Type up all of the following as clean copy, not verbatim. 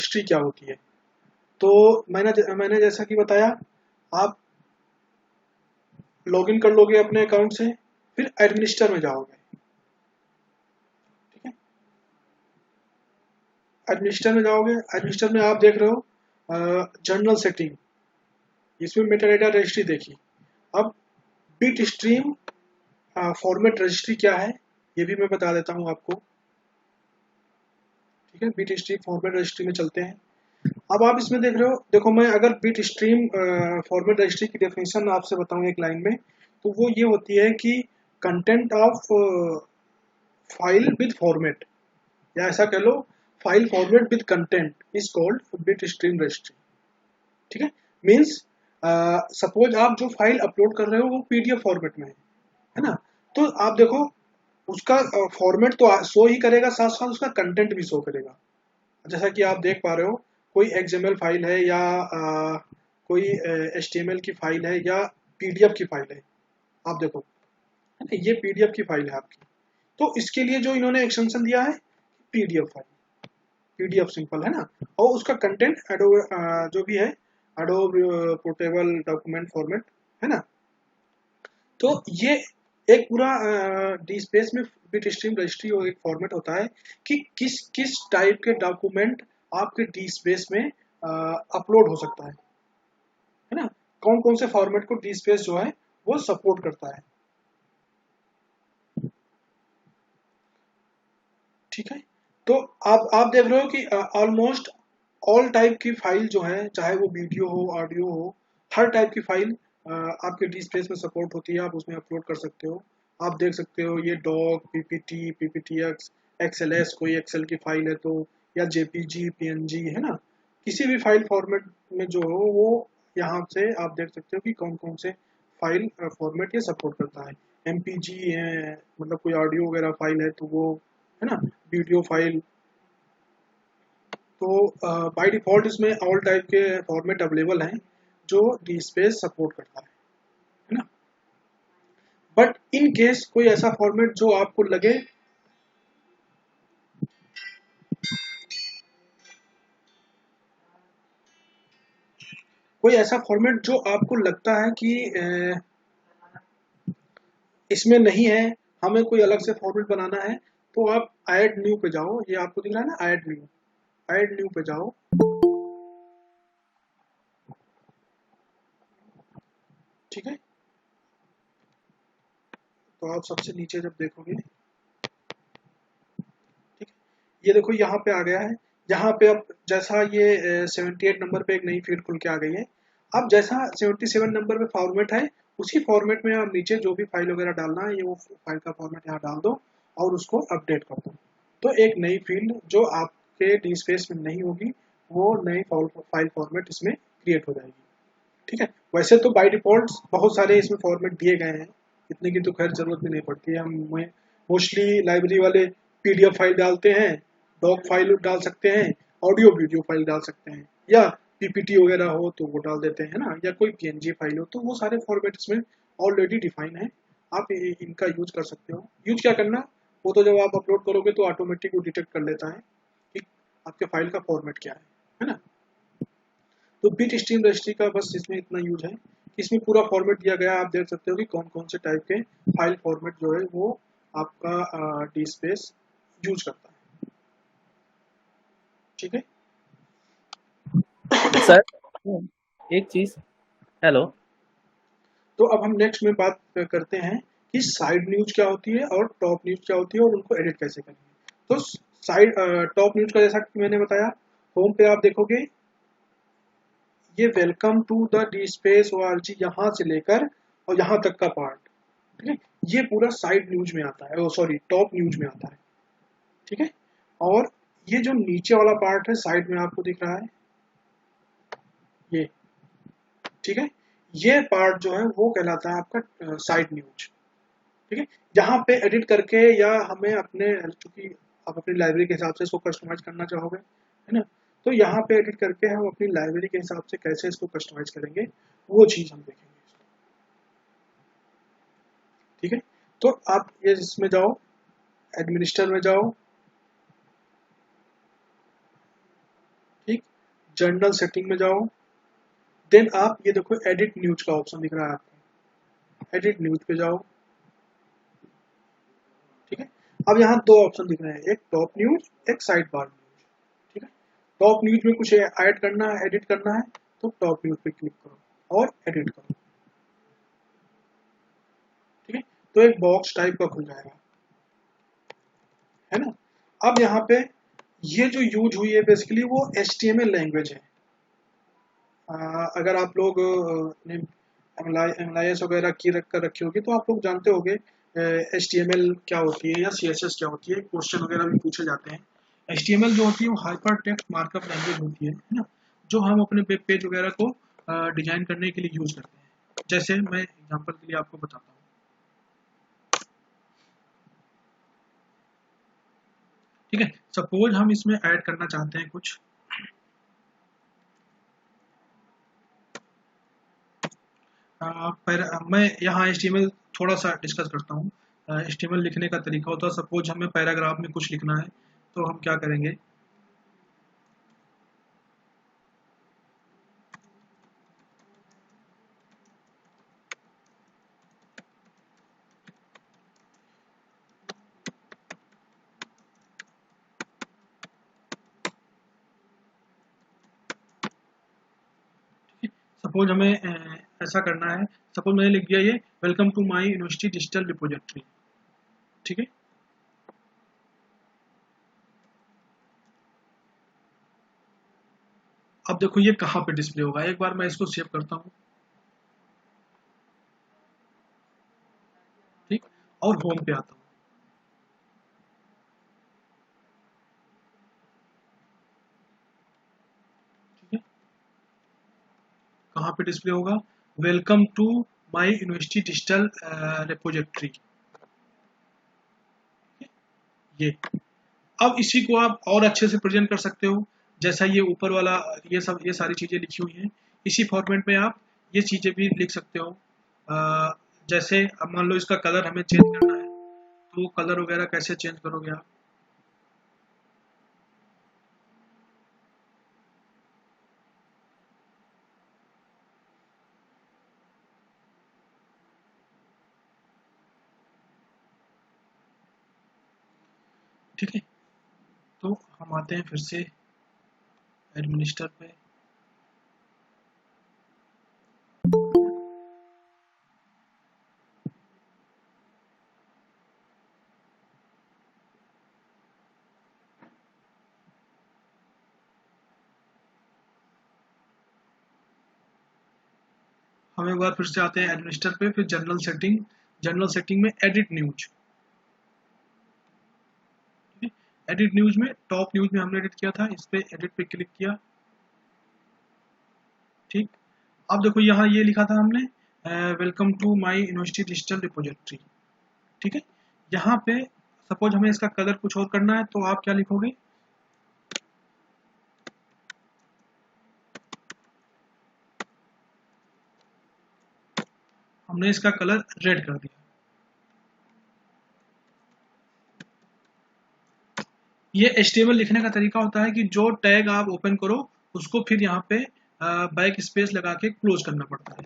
Registry क्या होती है। तो मैंने जैसा कि बताया, आप लॉगिन कर लोगे अपने अकाउंट से, फिर एडमिनिस्टर में जाओगे। ठीक है, एडमिनिस्टर में जाओगे, एडमिनिस्टर में आप देख रहे हो जनरल सेटिंग, इसमें मेटाडेटा रजिस्ट्री देखी। अब बिट स्ट्रीम फॉर्मेट रजिस्ट्री क्या है, ये भी मैं बता देता हूँ आपको। ठीक है, बिट स्ट्रीम फॉर्मेट रजिस्ट्री में चलते हैं। अब आप इसमें देख रहे हो, देखो मैं अगर बिट स्ट्रीम फॉर्मेट रजिस्ट्री की डेफिनेशन आपसे बताऊं एक लाइन में, तो वो ये होती है कि content of file with format, या ऐसा कह लो file format with content is called bit stream registry. ठीक है, मीन्स सपोज आप जो फाइल अपलोड कर रहे हो वो पीडीएफ फॉर्मेट में है ना, तो आप देखो उसका फॉर्मेट तो शो ही करेगा, साथ साथ उसका कंटेंट भी शो करेगा। जैसा कि आप देख पा रहे हो, कोई एक्सएमएल फाइल है या कोई एचटीएमएल की फाइल है या पीडीएफ की फाइल है, आप देखो है ना, ये पीडीएफ की फाइल है आपकी। तो इसके लिए जो इन्होंने एक्सटेंशन दिया है पीडीएफ फाइल, पीडीएफ सिंपल है ना, और उसका कंटेंट जो भी है एडोब पोर्टेबल डॉक्यूमेंट फॉर्मेट है ना। तो ये एक पूरा डी स्पेस में बिट स्ट्रीम रजिस्ट्री एक फॉर्मेट होता है कि किस किस टाइप के डॉक्यूमेंट आपके डी स्पेस में अपलोड हो सकता है ना, कौन कौन से फॉर्मेट को डी स्पेस जो है वो सपोर्ट करता है। ठीक है, तो आप देख रहे हो कि ऑलमोस्ट ऑल टाइप की फाइल जो है, चाहे वो वीडियो हो ऑडियो हो, हर टाइप की फाइल आपके डी स्पेस में सपोर्ट होती है, आप उसमें अपलोड कर सकते हो। आप देख सकते हो ये डॉक, पीपीटी, पीपीटीएक्स, एक्सएलएस, कोई एक्सेल की फाइल है तो, या जेपीजी, पीएनजी है ना, किसी भी फाइल फॉर्मेट में जो हो वो यहाँ से आप देख सकते हो कि कौन कौन से फाइल फॉर्मेट ये सपोर्ट करता है। एमपीजी है, मतलब कोई ऑडियो वगैरह फाइल है तो वो है ना, वीडियो फाइल। तो बाय डिफॉल्ट इसमें ऑल टाइप के फॉर्मेट अवेलेबल हैं जो डी स्पेस सपोर्ट करता है ना। बट इन केस कोई ऐसा फॉर्मेट जो आपको लगे, कोई ऐसा फॉर्मेट जो आपको लगता है कि इसमें नहीं है, हमें कोई अलग से फॉर्मेट बनाना है, तो आप ऐड न्यू पे जाओ, ये आपको दिख रहा है ना ऐड न्यू, ऐड न्यू पे जाओ। ठीक है, तो आप सबसे नीचे जब देखोगे, ठीक है, ये देखो यहाँ पे आ गया है। यहाँ पे अब जैसा ये 78 नंबर पे एक नई फील्ड खुल के आ गई है। अब जैसा 77 नंबर पे फॉर्मेट है, उसी फॉर्मेट में आप नीचे जो भी फाइल वगैरह डालना है, ये वो फाइल का फॉर्मेट यहाँ डाल दो और उसको अपडेट कर दो। तो एक नई फील्ड जो आपके डी स्पेस में नहीं होगी, वो नई फाइल फॉर्मेट इसमें क्रिएट हो जाएगी। ठीक है, वैसे तो बाय डिफॉल्ट बहुत सारे इसमें फॉर्मेट दिए गए हैं, इतने की तो खैर जरूरत भी नहीं पड़ती है। हम मोस्टली लाइब्रेरी वाले पीडीएफ फाइल डालते हैं, डॉक फाइल डाल सकते हैं, ऑडियो वीडियो फाइल डाल सकते हैं, या पीपीटी वगैरह हो तो वो डाल देते हैं ना, या कोई पीएनजी फाइल हो, तो वो सारे फॉर्मेट इसमें ऑलरेडी डिफाइन है। आप इनका यूज कर सकते हो। यूज क्या करना, वो तो जब आप अपलोड करोगे तो ऑटोमेटिक वो डिटेक्ट कर लेता है कि आपके फाइल का फॉर्मेट क्या है ना। तो बिट स्ट्रीम रजिस्ट्री का बस इसमें इतना यूज है कि इसमें पूरा फॉर्मेट दिया गया है। आप देख सकते हो कि कौन कौन से टाइप के फाइल फॉर्मेट जो है वो आपका डी स्पेस यूज करता है। ठीक है, सर एक चीज। हेलो। तो अब हम नेक्स्ट में बात करते हैं कि साइड न्यूज क्या होती है और टॉप न्यूज क्या होती है और उनको एडिट कैसे करेंगे। तो साइड टॉप न्यूज का जैसा कि मैंने बताया, होम पे आप देखोगे ये welcome to the D space org यहाँ से लेकर और यहाँ तक का पार्ट, ठीक है, ये पूरा साइड न्यूज में आता है, सॉरी टॉप न्यूज में आता है। ठीक है, और ये जो नीचे वाला पार्ट है साइड में आपको दिख रहा है ये, ठीक है, ये पार्ट जो है वो कहलाता है आपका साइड न्यूज। ठीक है, यहाँ पे एडिट करके या हमें अपने, चूंकि आप अपनी लाइब्रेरी के हिसाब से इसको कस्टमाइज करना चाहोगे है ना, तो यहाँ पे एडिट करके हम अपनी लाइब्रेरी के हिसाब से कैसे इसको कस्टमाइज करेंगे वो चीज हम देखेंगे। ठीक है, तो आप ये इसमें जाओ, एडमिनिस्टर में जाओ, ठीक, जनरल सेटिंग में जाओ, देन आप ये देखो एडिट न्यूज का ऑप्शन दिख रहा है आपको, एडिट न्यूज पे जाओ। ठीक है, अब यहाँ दो ऑप्शन दिख रहे हैं, एक टॉप न्यूज, एक साइड बार न्यूज। ठीक है, टॉप न्यूज में कुछ ऐड करना है, एडिट करना है, तो टॉप न्यूज पे क्लिक करो और एडिट करो। ठीक है, तो एक बॉक्स टाइप का खुल जाएगा, है ना। अब यहाँ पे ये जो यूज हुई है बेसिकली वो HTML लैंग्वेज है। अगर आप लोग ने MLS वगैरह की रख कर रखी होगी तो आप लोग जानते होंगे HTML क्या होती है या CSS क्या होती है, क्वेश्चन वगैरह भी पूछे जाते हैं। HTML जो होती है वो हाइपर टेक्स्ट मार्कअप लैंग्वेज होती है ना, जो हम अपने वेब पेज वगैरह को डिजाइन करने के लिए यूज करते हैं। जैसे मैं एग्जांपल के लिए आपको बताता हूँ। ठीक है, सपोज हम इसमें ऐड करना चाहते हैं कुछ, पर मैं यहाँ HTML थोड़ा सा डिस्कस करता हूँ। HTML लिखने का तरीका होता है, सपोज हमें पैराग्राफ में कुछ लिखना है तो हम क्या करेंगे, सपोज हमें ऐसा करना है, सपोज मैंने लिख दिया ये welcome to my university digital repository. ठीक है, अब देखो ये कहाँ पे डिस्प्ले होगा, एक बार मैं इसको सेव करता हूँ। ठीक, और होम पे आता हूँ। ठीक है, कहाँ पे डिस्प्ले होगा, welcome to my university digital repository. ये, अब इसी को आप और अच्छे से प्रेजेंट कर सकते हो, जैसा ये ऊपर वाला, ये सारी चीजें लिखी हुई हैं, इसी फॉर्मेट में आप ये चीजें भी लिख सकते हो। जैसे अब मान लो इसका कलर हमें चेंज करना है, तो कलर वगैरह कैसे चेंज करोगे आप। ठीक है, तो हम आते हैं फिर से एडमिनिस्टर पे। हम एक बार फिर से आते हैं एडमिनिस्टर पे, फिर जनरल सेटिंग, जनरल सेटिंग में एडिट न्यूज। एडिट न्यूज में टॉप न्यूज में हमने एडिट किया था, इस पे एडिट पे क्लिक किया। ठीक, अब देखो यहाँ ये लिखा था हमने welcome to my university digital repository. ठीक है, यहाँ पे सपोज हमें इसका कलर कुछ और करना है, तो आप क्या लिखोगे, हमने इसका कलर रेड कर दिया। ये HTML लिखने का तरीका होता है कि जो टैग आप ओपन करो उसको फिर यहाँ पे बैक स्पेस लगा के क्लोज करना पड़ता है।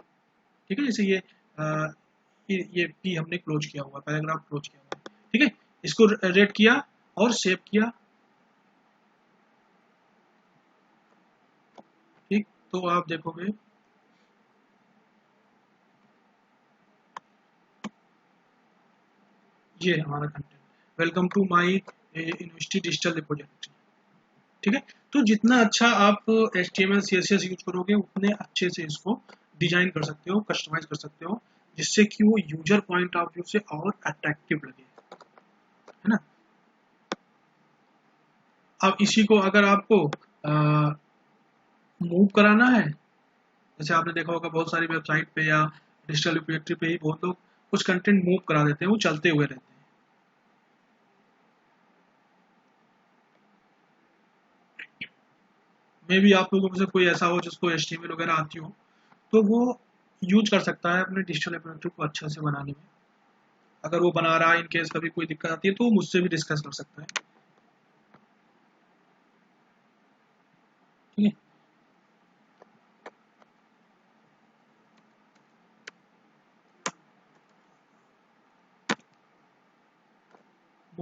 ठीक है, जैसे ये पी हमने क्लोज किया हुआ, पैराग्राफ क्लोज किया हुआ। ठीक है, इसको रेड किया और सेव किया। ठीक, तो आप देखोगे ये हमारा content, welcome to my university digital repository. ठीक है, तो जितना अच्छा आप HTML CSS यूज करोगे उतने अच्छे से इसको डिजाइन कर सकते हो, कस्टमाइज कर सकते हो, जिससे कि वो यूजर पॉइंट ऑफ व्यू से और अट्रैक्टिव लगे, है ना। अब इसी को अगर आपको मूव कराना है, जैसे आपने देखा होगा बहुत सारी वेबसाइट पे या डिजिटल रिपोजिटरी पे ही बहुत लोग कुछ कंटेंट मूव करा देते हैं, वो चलते हुए रहते हैं। मे भी आप लोगों में से कोई ऐसा हो जिसको HTML वगैरह आती हो, तो वो यूज कर सकता है अपने डिजिटल रिपोजिटरी को अच्छे से बनाने में। अगर वो बना रहा है, इन केस कभी कोई दिक्कत आती है तो वो मुझसे भी डिस्कस कर सकता है। ठीक है,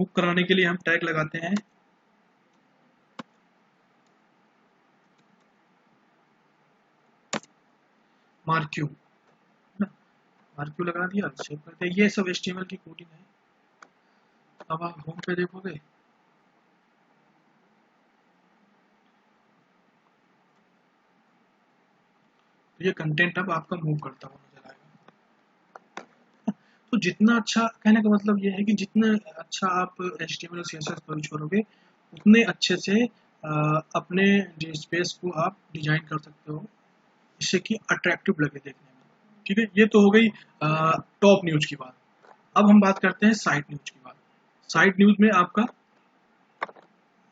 हुक कराने के लिए हम टैग लगाते हैं मार्क्यू, मार्क्यू लगा दिया, सेव कर दिया। ये सब HTML की कोडिंग है। अब आप होम पे देखोगे तो ये कंटेंट अब आपका मूव करता हुआ नजर आएगा। तो जितना अच्छा, कहने का मतलब ये है कि जितना अच्छा आप HTML और CSS पर यूज करोगे उतने अच्छे से अपने स्पेस को आप डिजाइन कर सकते हो जिससे कि अट्रैक्टिव लगे देखने में। ठीक है, ये तो हो गई टॉप न्यूज की बात। अब हम बात करते हैं साइड न्यूज की बात। साइड न्यूज में आपका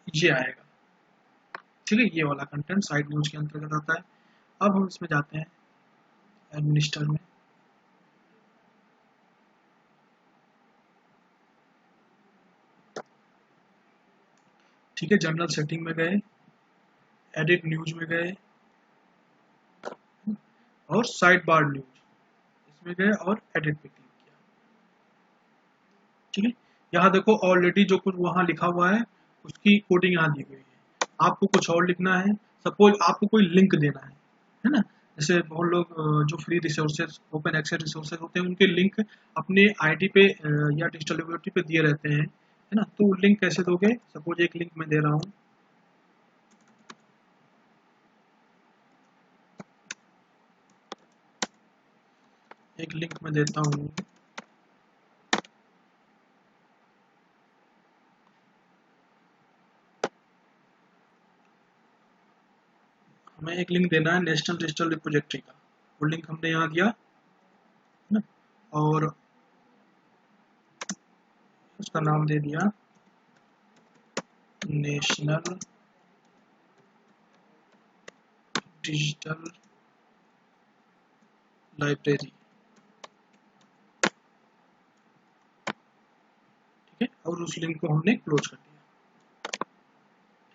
ये आएगा, ठीक है, ये वाला कंटेंट साइड न्यूज के अंतर्गत आता है। अब हम इसमें जाते हैं एडमिनिस्टर में। ठीक है, जनरल सेटिंग में गए, एडिट न्यूज में गए और साइड बार न्यूज इसमें गए और एडिट पे क्लिक किया। ठीक है, यहाँ देखो ऑलरेडी जो कुछ वहां लिखा हुआ है उसकी कोडिंग यहाँ दी हुई है। आपको कुछ और लिखना है, सपोज आपको कोई लिंक देना है ना। जैसे बहुत लोग जो free resources, open access resources होते हैं उनके लिंक अपने आईडी पे या डिजिटल लाइब्रेरी पे दिए रहते हैं, है ना। तो लिंक कैसे दोगे? सपोज एक लिंक मैं दे रहा हूँ, एक लिंक मैं देता हूँ हमें एक लिंक देना है नेशनल डिजिटल रिपोजिटरी का। वो लिंक हमने यहाँ दिया है ना, और उसका नाम दे दिया नेशनल डिजिटल लाइब्रेरी। ठीक है, और उस लिंक को हमने क्लोज कर दिया।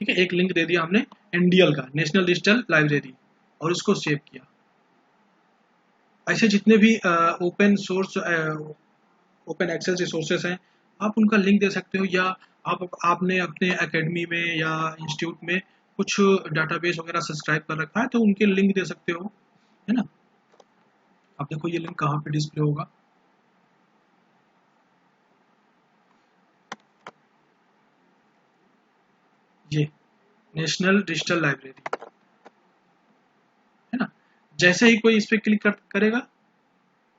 ठीक है, एक लिंक दे दिया हमने NDL का, नेशनल डिजिटल लाइब्रेरी, और उसको सेव किया। ऐसे जितने भी open source open access resources हैं आप उनका लिंक दे सकते हो, या आपने अपने एकेडमी में या इंस्टीट्यूट में कुछ डाटाबेस वगैरह सब्सक्राइब कर रखा है तो उनके लिंक दे सकते हो, है ना। अब देखो ये लिंक कहाँ पे डिस्प्ले होगा, ये नेशनल डिजिटल लाइब्रेरी, है ना। जैसे ही कोई इस पे क्लिक करेगा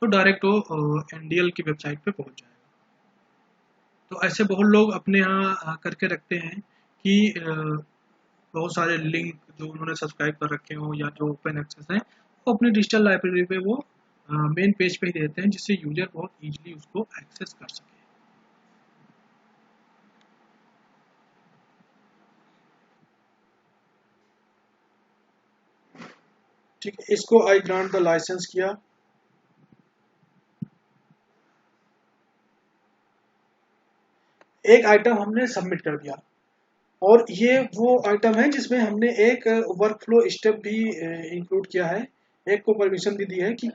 तो डायरेक्ट वो NDL की वेबसाइट पे पहुंच जाएगा। तो ऐसे बहुत लोग अपने यहाँ करके रखते हैं कि बहुत सारे लिंक जो उन्होंने सब्सक्राइब कर रखे हो या जो ओपन एक्सेस हैं वो अपनी डिजिटल लाइब्रेरी पे वो मेन पेज पे ही देते हैं जिससे यूजर बहुत इजीली उसको एक्सेस कर सके। ठीक है, इसको आई ग्रांट द लाइसेंस किया। एक आइटम हमने सबमिट कर दिया, और ये वो आइटम है जिसमें हमने एक वर्क फ्लो स्टेप भी इंक्लूड किया है। एक को परमिशन भी दी है कि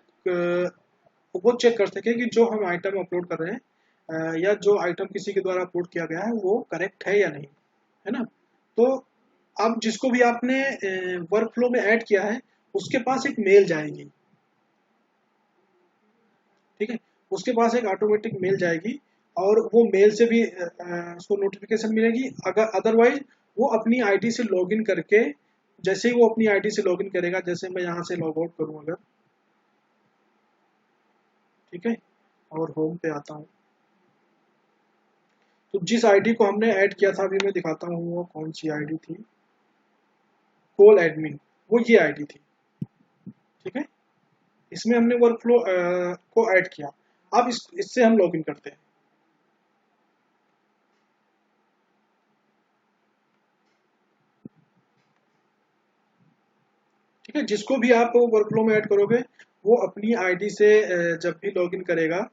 वो चेक कर सके कि जो हम आइटम अपलोड कर रहे हैं या जो आइटम किसी के द्वारा अपलोड किया गया है वो करेक्ट है या नहीं, है ना। तो अब जिसको भी आपने वर्क फ्लो में ऐड किया है उसके पास एक मेल जाएगी, ठीक है, उसके पास एक ऑटोमेटिक मेल जाएगी और वो मेल से भी उसको नोटिफिकेशन मिलेगी। अगर अदरवाइज वो अपनी आईडी से लॉगिन करके, जैसे ही वो अपनी आईडी से लॉगिन करेगा, जैसे मैं यहाँ से लॉग आउट करूँ अगर, ठीक है, और होम पे आता हूँ, तो जिस आईडी को हमने ऐड किया था अभी मैं दिखाता हूँ वो कौन सी आईडी थी, कोल एडमिन, वो ये आईडी थी। ठीक है, इसमें हमने वर्क फ्लो को ऐड किया। अब इससे हम लॉगिन करते हैं। ठीक है, जिसको भी आप वर्क फ्लो में ऐड करोगे वो अपनी आईडी से जब भी लॉगिन करेगा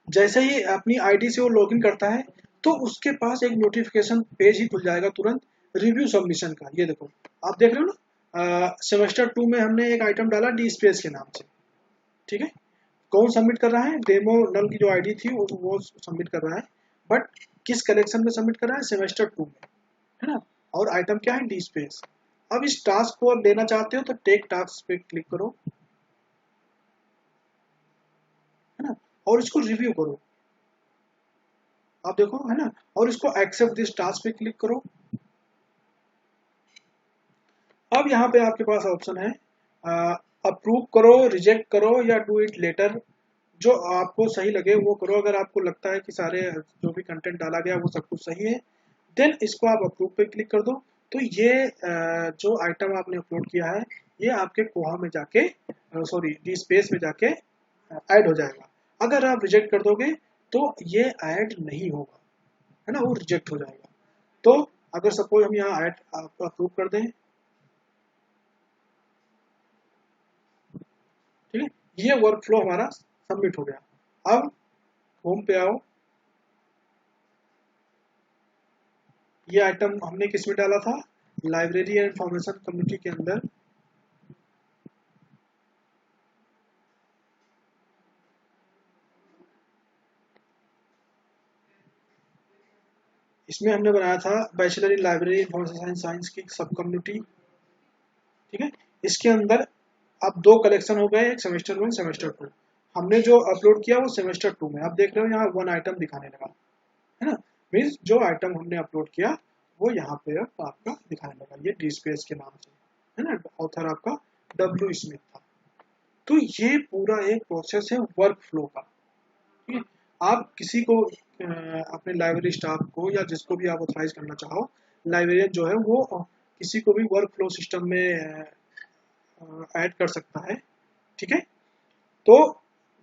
जैसे ही अपनी आईडी से वो लॉगिन करता है तो उसके पास एक नोटिफिकेशन पेज ही खुल जाएगा तुरंत रिव्यू सबमिशन का। ये देखो, आप देख रहे हो ना, सेमेस्टर 2 में हमने एक आइटम डाला डी स्पेस के नाम से, ठीक है। कौन सबमिट कर रहा है? डेमो नल की जो आईडी थी वो सबमिट कर रहा है, बट किस कलेक्शन में सबमिट कर रहा है? सेमेस्टर 2 में, है ना। और आइटम क्या है? D space. अब इस टास्क को आप लेना चाहते हो तो टेक टास्क पे क्लिक करो, है ना, और इसको रिव्यू करो। आप देखो, है ना, और इसको एक्सेप्ट दिस टास्क पे क्लिक करो। अब यहाँ पे आपके पास ऑप्शन है अप्रूव करो, रिजेक्ट करो या डू इट लेटर। जो आपको सही लगे वो करो। अगर आपको लगता है कि सारे जो भी कंटेंट डाला गया वो सब कुछ सही है, देन इसको आप अप्रूव पे क्लिक कर दो। तो ये जो आइटम आपने अपलोड किया है ये आपके कोहा में जाके, सॉरी डी स्पेस में जाके ऐड हो जाएगा। अगर आप रिजेक्ट कर दोगे तो ये ऐड नहीं होगा, है ना, वो रिजेक्ट हो जाएगा। तो अगर सपोज हम यहाँ ऐड अप्रूव कर दें, ठीक है, ये वर्क फ्लो हमारा सबमिट हो गया। अब होम पे आओ। ये आइटम हमने किस में डाला था? लाइब्रेरी एंड इंफॉर्मेशन कम्युनिटी के अंदर। इसमें हमने बनाया था bachelor in library information science की सब कम्युनिटी, ठीक है। इसके अंदर अब दो कलेक्शन हो गए, एक सेमेस्टर 1 सेमेस्टर 2। हमने जो अपलोड किया वो सेमेस्टर 2 में। आप देख रहे हो यहाँ वन आइटम दिखाने लगा, है ना। मीन्स जो आइटम हमने अपलोड किया वो यहाँ पे अब आपका दिखाने लगा, ये डी स्पेस के नाम से, है ना। ऑथर आपका डब्ल्यू स्मिथ था। तो ये पूरा एक प्रोसेस है वर्क फ्लो का, ठीक है। आप किसी को अपने लाइब्रेरी स्टाफ को या जिसको भी आप ऑथराइज करना चाहो, लाइब्रेरियन जो है वो किसी को भी वर्क फ्लो सिस्टम में ऐड कर सकता है, ठीक है। तो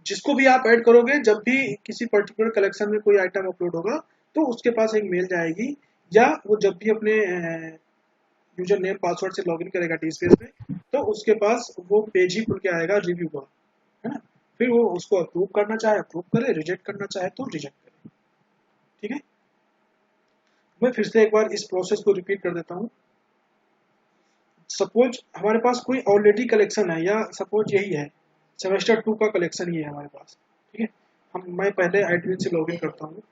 जिसको भी आप ऐड करोगे, जब भी किसी पर्टिकुलर कलेक्शन में कोई आइटम अपलोड होगा तो उसके पास एक मेल जाएगी, या वो जब भी अपने यूजर नेम पासवर्ड से लॉगिन करेगा टी स्पेस में, तो उसके पास वो पेज ही खुल के आएगा रिव्यू का, है ना। फिर वो उसको अप्रूव करना चाहे अप्रूव करे, रिजेक्ट करना चाहे तो रिजेक्ट करे, ठीक है। मैं फिर से एक बार इस प्रोसेस को रिपीट कर देता हूँ। सपोज हमारे पास कोई ऑलरेडी कलेक्शन है, या सपोज यही है सेमेस्टर 2 का कलेक्शन ही है हमारे पास, ठीक है। मैं पहले एडमिन से लॉगिन करता हूँ।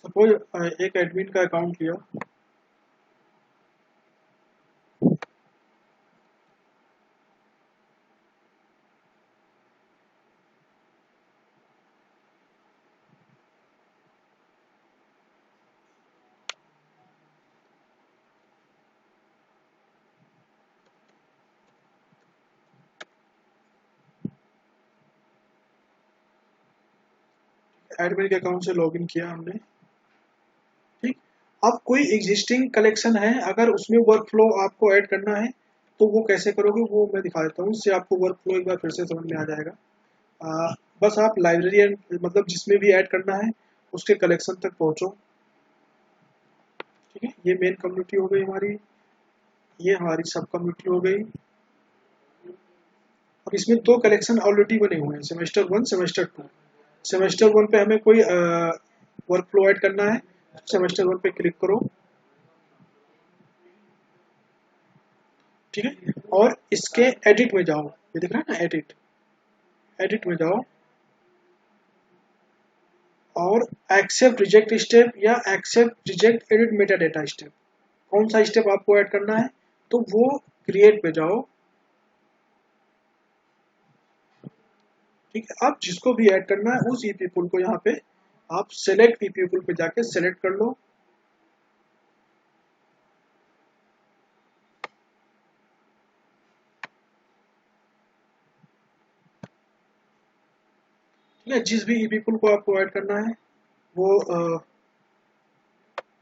सपोज एक एडमिन का अकाउंट लिया, एडमिन के अकाउंट से लॉगिन किया हमने, ठीक। अब कोई एग्जिस्टिंग कलेक्शन है, अगर उसमें वर्क फ्लो आपको ऐड करना है तो वो कैसे करोगे वो मैं दिखा देता हूँ, उससे आपको वर्क फ्लो एक बार फिर से समझ में आ जाएगा। बस आप लाइब्रेरी एंड मतलब जिसमें भी ऐड करना है उसके कलेक्शन तक पहुंचो, ठीक है। ये मेन कम्युनिटी हो गई हमारी, ये हमारी सब कम्युनिटी हो गई। अब इसमें दो कलेक्शन ऑलरेडी बने हुए हैं, सेमेस्टर 1 सेमेस्टर 2। सेमेस्टर 1 पे हमें कोई वर्क फ्लो ऐड करना है, सेमेस्टर 1 पे क्लिक करो, ठीक है। और इसके एडिट में जाओ, ये दिख रहा है ना एडिट, एडिट में जाओ और एक्सेप्ट रिजेक्ट स्टेप या accept reject edit metadata step, कौन सा स्टेप आपको ऐड करना है तो वो क्रिएट पे जाओ, ठीक है। अब जिसको भी ऐड करना है उस ईपी पुल को यहाँ पे आप सेलेक्ट ईपी पुल पे जाके सेलेक्ट कर लो, ठीक है। जिस भी ईपी पुल को आपको ऐड करना है वो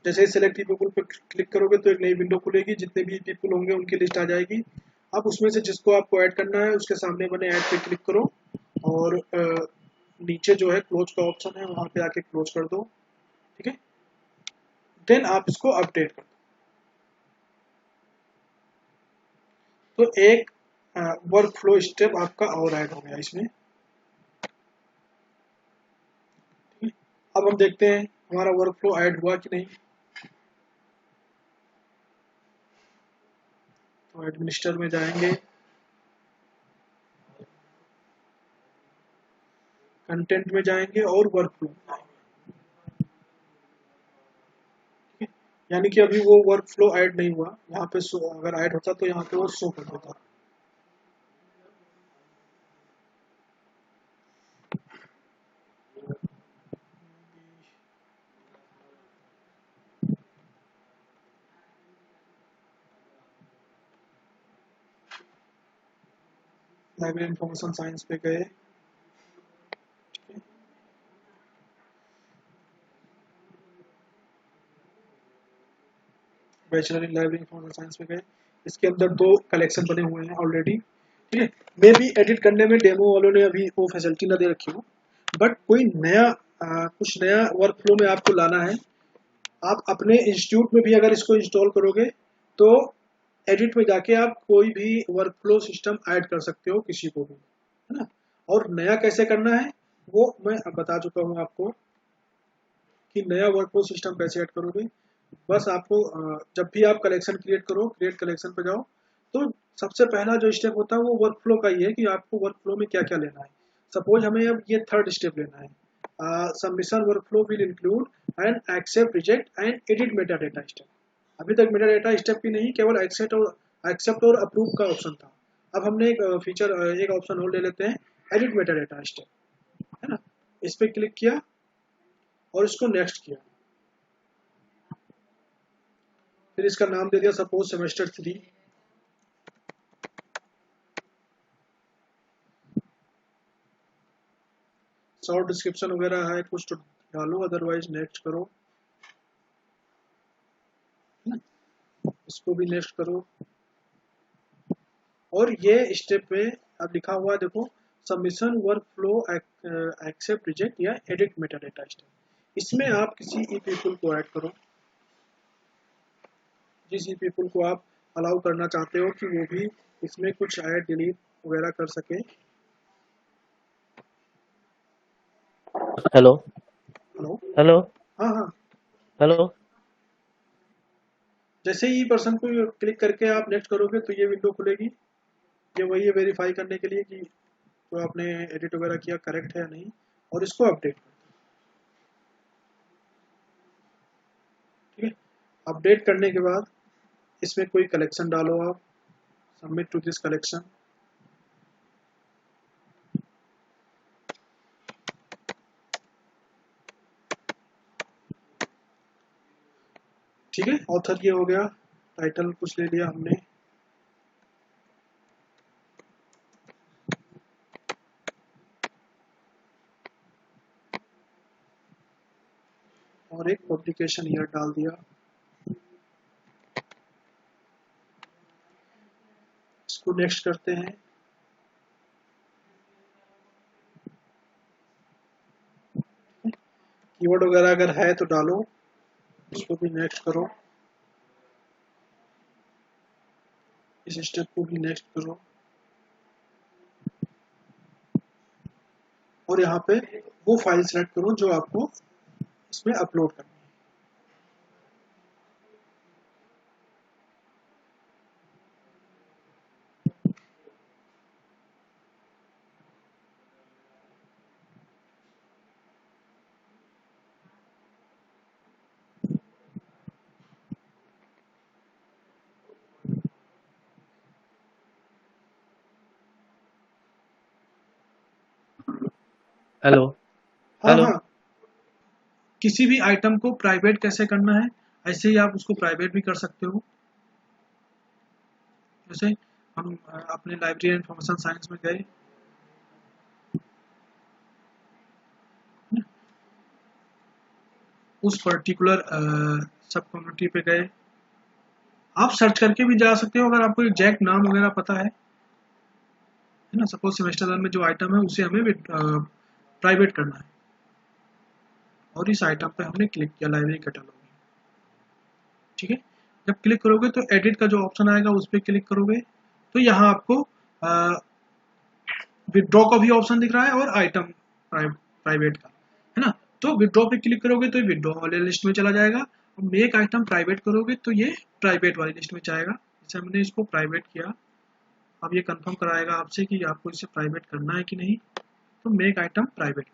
जैसे ही सेलेक्ट ईपी पुल पे क्लिक करोगे तो एक नई विंडो खुलेगी, जितने भी ईपी पुल होंगे उनकी लिस्ट आ जाएगी। अब उसमें से जिसको आपको ऐड करना है उसके सामने बने ऐड पे क्लिक करो, और नीचे जो है क्लोज का ऑप्शन है वहां पे आके क्लोज कर दो, ठीक है। देन आप इसको अपडेट कर दो। तो एक वर्क फ्लो स्टेप आपका और ऐड हो गया इसमें। अब हम देखते हैं हमारा वर्क फ्लो ऐड हुआ कि नहीं। तो एडमिनिस्टर में जाएंगे, कंटेंट में जाएंगे और वर्क फ्लो में जाएंगे। यानी कि अभी वो वर्क फ्लो ऐड नहीं हुआ, यहाँ पे अगर ऐड होता तो यहाँ पे वो शो कर देता। लाइब्रेरी इंफॉर्मेशन साइंस पे गए, bachelor in library information science में गए। इसके अंदर 2 कलेक्शन बने हुए हैं ऑलरेडी, ठीक है। मे भी एडिट करने में डेमो वालों ने अभी वो फैसिलिटी ना दे रखी हो, बट कोई नया कुछ नया वर्क फ्लो में आपको लाना है, आप अपने इंस्टीट्यूट में भी अगर इसको इंस्टॉल करोगे तो एडिट में जाके आप कोई भी वर्क फ्लो सिस्टम ऐड कर सकते हो किसी को भी, है ना। और नया कैसे करना है वो मैं बता चुका हूँ आपको कि नया वर्क फ्लो सिस्टम कैसे ऐड करोगे। बस आपको जब भी आप कलेक्शन क्रिएट करो, क्रिएट कलेक्शन पे जाओ, तो सबसे पहला जो स्टेप होता है वो वर्क फ्लो का ही है कि आपको वर्क फ्लो में क्या क्या लेना है। सपोज हमें अब ये थर्ड स्टेप लेना है, submission workflow will include and accept, reject and edit metadata step. अभी तक मेटा डेटा स्टेप भी नहीं, केवल एक्सेप्ट और अप्रूव का ऑप्शन था। अब हमने एक फीचर, एक ऑप्शन और ले लेते हैं, एडिट मेटा डेटा स्टेप, है ना। इस पर क्लिक किया और इसको नेक्स्ट किया, फिर इसका नाम दे दिया सपोज सेमेस्टर 3। शॉर्ट डिस्क्रिप्शन वगैरह है कुछ तो डालो, अदरवाइज नेक्स्ट करो, इसको भी नेक्स्ट करो। और ये स्टेप पे अब लिखा हुआ देखो, submission workflow accept, reject या एडिट मेटा डेटा स्टेप। इसमें आप किसी ई पीपल को ऐड करो, जिस ई पीपल को आप अलाउ करना चाहते हो कि वो भी इसमें कुछ ऐड डिलीट वगैरह कर सके। हेलो हेलो, हेलो हाँ हाँ। हेलो। जैसे ही पर्सन को क्लिक करके आप नेक्स्ट करोगे तो ये विंडो खुलेगी, ये वही है वेरीफाई करने के लिए कि जो आपने एडिट वगैरह किया करेक्ट है या नहीं, और इसको अपडेट कर, ठीक है। अपडेट करने के बाद इसमें कोई कलेक्शन डालो आप, सबमिट टू दिस कलेक्शन, ठीक है। ऑथर ये हो गया, टाइटल कुछ ले लिया हमने, और एक पब्लिकेशन ईयर डाल दिया। इसको नेक्स्ट करते हैं। कीवर्ड वगैरह अगर है तो डालो, इसको भी नेक्स्ट करो, इस स्टेप को भी नेक्स्ट करो, और यहाँ पे वो फाइल सेलेक्ट करो जो आपको इसमें अपलोड करनी है। हेलो हाँ हेलो। हाँ, किसी भी आइटम को प्राइवेट कैसे करना है, ऐसे ही आप उसको प्राइवेट भी कर सकते हो। जैसे हम अपने लाइब्रेरी इंफॉर्मेशन साइंस में गए, उस पर्टिकुलर सब कम्युनिटी पे गए, आप सर्च करके भी जा सकते हो अगर आपको एग्जैक्ट नाम वगैरह पता है ना। सपोज सेमेस्टर 1 में जो आइटम है उसे हमें प्राइवेट करना है, और इस आइटम पे हमने क्लिक किया लाइब्रेरी कैटलॉग में, ठीक है। जब क्लिक करोगे तो एडिट का जो ऑप्शन आएगा उस पर क्लिक करोगे, तो यहाँ आपको विदड्रॉ का भी ऑप्शन दिख रहा है और आइटम प्राइवेट का, है ना। तो विदड्रॉ पे क्लिक करोगे तो विदड्रॉ वाले लिस्ट में चला जाएगा, और मेक आइटम प्राइवेट करोगे तो ये प्राइवेट वाली लिस्ट में जाएगा। जैसे हमने इसको प्राइवेट किया, अब ये कंफर्म कराएगा आपसे कि आपको इसे प्राइवेट करना है कि नहीं, तो मेक आइटम प्राइवेट।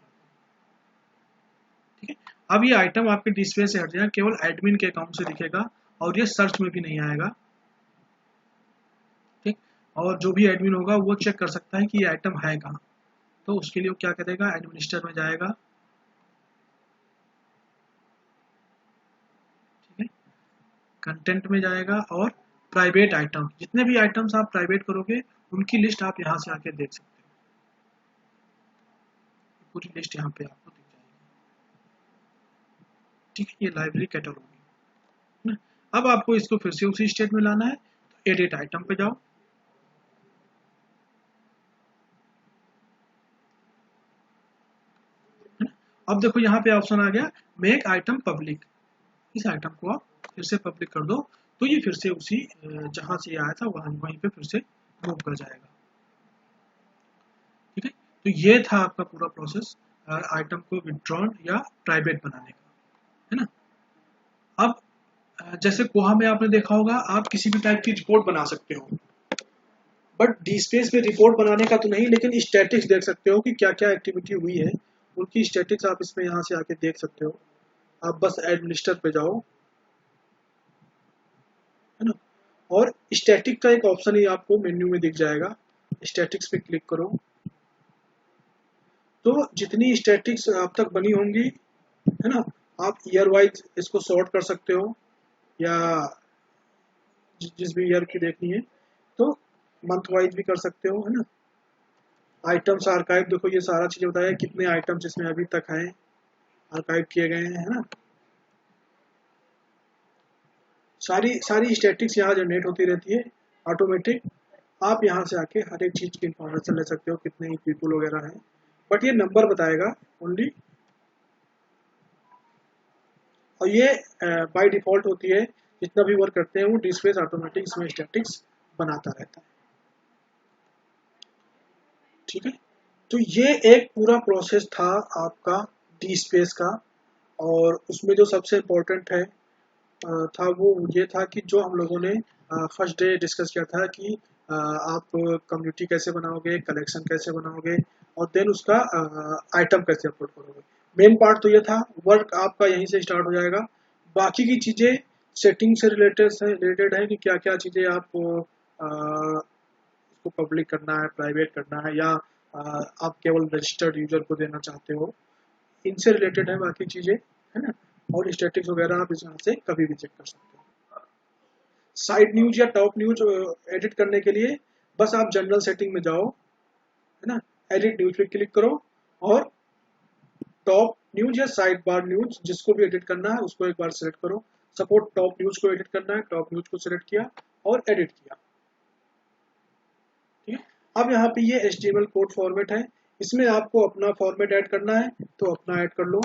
ठीक है, अब ये आइटम आपके डिस्प्ले से हट जाएगा, केवल एडमिन के अकाउंट से दिखेगा और ये सर्च में भी नहीं आएगा। ठीक, और जो भी एडमिन होगा वो चेक कर सकता है कि ये आइटम है कहाँ, तो उसके लिए वो क्या करेगा, एडमिनिस्टर में जाएगा। ठीक है, कंटेंट में जाएगा और प्राइवेट आइटम, जितने भी आइटम्स आप प्राइवेट करोगे उनकी लिस्ट आप यहाँ से आके देख सकते हो, पूरी लिस्ट यहाँ पे आपको दिख जाएगी। ठीक है, ये लाइब्रेरी कैटलॉग है। अब आपको इसको फिर से उसी स्टेट में लाना है, तो एडिट आइटम पे जाओ। अब देखो यहाँ पे ऑप्शन आ गया मेक आइटम पब्लिक, इस आइटम को आप फिर से पब्लिक कर दो, तो ये फिर से उसी जहां से आया था वहीं पे फिर से मूव कर जाएगा। ठीक है, तो ये था आपका पूरा प्रोसेस आइटम को विड्रॉन या प्राइवेट बनाने का, है ना। अब जैसे कोहा में आपने देखा होगा, आप किसी भी टाइप की रिपोर्ट बना सकते हो, बट डी स्पेस में रिपोर्ट बनाने का तो नहीं, लेकिन स्टैटिक्स देख सकते हो कि क्या क्या एक्टिविटी हुई है, उनकी स्टैटिक्स आप इसमें यहाँ से आके देख सकते हो। आप बस एडमिनिस्टर पे जाओ, है ना, और स्टैटिक का एक ऑप्शन ही आपको मेन्यू में दिख जाएगा, स्टैटिक्स पे क्लिक करो। तो जितनी स्टैटिक्स अब तक बनी होंगी, है ना, आप ईयर वाइज इसको सॉर्ट कर सकते हो, या जिस भी ईयर की देखनी है तो मंथ वाइज भी कर सकते हो, है ना। आइटम्स आर्काइव, देखो ये सारा चीजें बताया कितने आइटम्स इसमें अभी तक हैं, आर्काइव किए गए हैं, है ना। सारी सारी स्टैटिक्स यहाँ जनरेट होती रहती है ऑटोमेटिक। आप यहाँ से आके हर एक चीज की इंफॉर्मेशन ले सकते हो, कितने पीपल वगैरह हैं, बट ये नंबर बताएगा ओनली। और ये बाय डिफॉल्ट होती है, जितना भी वर्क करते हैं वो डिस्प्लेस ऑटोमेटिक इसमें स्टैटिक्स बनाता रहता है। ठीक है, तो ये एक पूरा प्रोसेस था आपका डी स्पेस का, और उसमें जो सबसे इम्पोर्टेंट है था वो ये था कि जो हम लोगों ने फर्स्ट डे डिस्कस किया था कि आप कम्युनिटी कैसे बनाओगे, कलेक्शन कैसे बनाओगे, और देन उसका आइटम कैसे अपलोड करोगे। मेन पार्ट तो ये था, वर्क आपका यहीं से स्टार्ट हो जाएगा। बाकी की चीज़ें सेटिंग से रिलेटेड है कि क्या क्या चीज़ें आप उसको पब्लिक करना है, प्राइवेट करना है, या आप केवल रजिस्टर्ड यूजर को देना चाहते हो, इनसे रिलेटेड है बाकी चीज़ें, है ना। और स्टैटिक्स वगैरह आप यहाँ से कभी भी चेक कर सकते हो। साइड न्यूज या टॉप न्यूज एडिट करने के लिए बस आप जनरल सेटिंग में जाओ, है ना, एडिट न्यूज पे क्लिक करो, और टॉप न्यूज या साइड बार न्यूज जिसको भी एडिट करना है उसको एक बार सेलेक्ट करो। सपोर्ट टॉप न्यूज को एडिट करना है, टॉप न्यूज को सेलेक्ट किया और एडिट किया। ठीक है, अब यहाँ पे ये HTML कोड फॉर्मेट है, इसमें आपको अपना फॉर्मेट ऐड करना है तो अपना ऐड कर लो।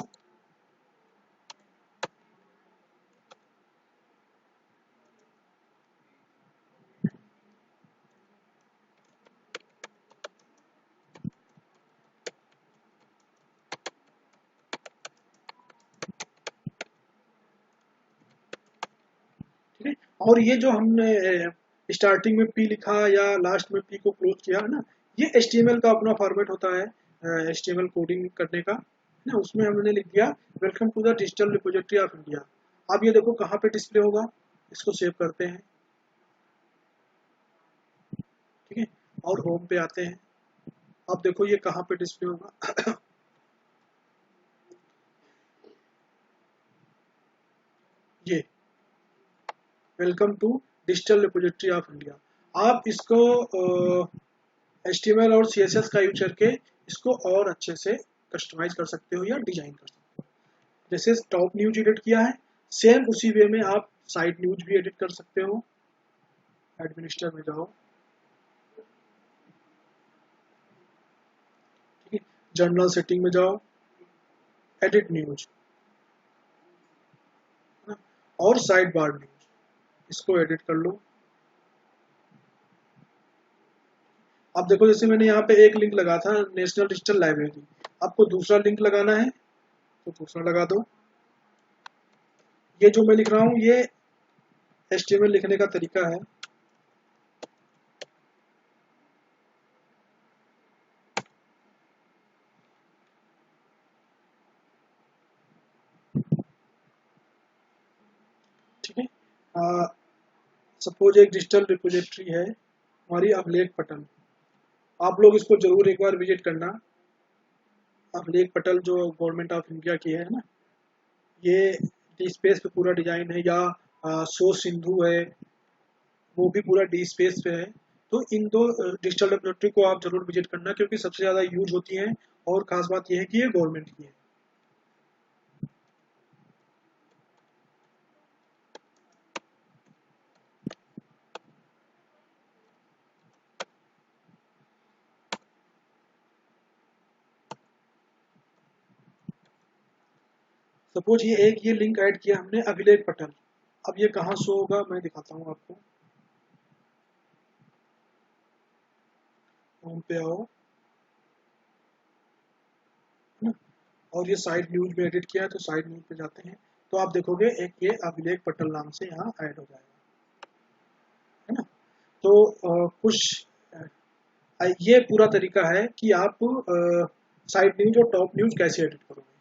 ठीक है, और ये जो हमने स्टार्टिंग में पी लिखा या लास्ट में पी को क्लोज किया है ना, ये HTML का अपना फॉर्मेट होता है, HTML कोडिंग करने का, है ना। उसमें हमने लिख दिया welcome to the digital repository of India. अब ये देखो कहाँ पे डिस्प्ले होगा, इसको सेव करते हैं। ठीक है, और होम पे आते हैं। अब देखो ये कहाँ पे डिस्प्ले होगा ये welcome to digital repository of India. आप इसको HTML और CSS का यूज करके इसको और अच्छे से कस्टमाइज कर सकते हो या डिजाइन कर सकते हो। जैसे टॉप न्यूज एडिट किया है, सेम उसी वे में आप साइड न्यूज भी एडिट कर सकते हो। एडमिनिस्टर में जाओ, ठीक है, जर्नल सेटिंग में जाओ, एडिट न्यूज, और साइड बार न्यूज, इसको एडिट कर लो। अब देखो जैसे मैंने यहाँ पे एक लिंक लगा था नेशनल डिजिटल लाइब्रेरी, आपको दूसरा लिंक लगाना है तो दूसरा लगा दो। ये जो मैं लिख रहा हूँ ये HTML लिखने का तरीका है। ठीक है, सपोज एक डिजिटल रिपोजिटरी है हमारी अभिलेख पटल, आप लोग इसको जरूर एक बार विजिट करना। अभिलेख पटल जो गवर्नमेंट ऑफ इंडिया की है ना, ये स्पेस पे पूरा डिजाइन है, या सो सिंधु है वो भी पूरा डी स्पेस पे है। तो इन दो डिजिटल रिपोजिटरी को आप जरूर विजिट करना क्योंकि सबसे ज़्यादा यूज होती हैं, और खास बात यह है कि ये गवर्नमेंट की है। सपोज ये लिंक ऐड किया हमने अभिलेख पटल, अब ये कहाँ शो होगा मैं दिखाता हूँ आपको। होम पे आओ, है ना, और ये साइड न्यूज में एडिट किया है तो साइड न्यूज पे जाते हैं, तो आप देखोगे एक ये अभिलेख पटल नाम से यहाँ ऐड हो जाएगा, है ना। तो कुछ ये पूरा तरीका है कि आप साइड न्यूज और टॉप न्यूज कैसे एडिट करोगे।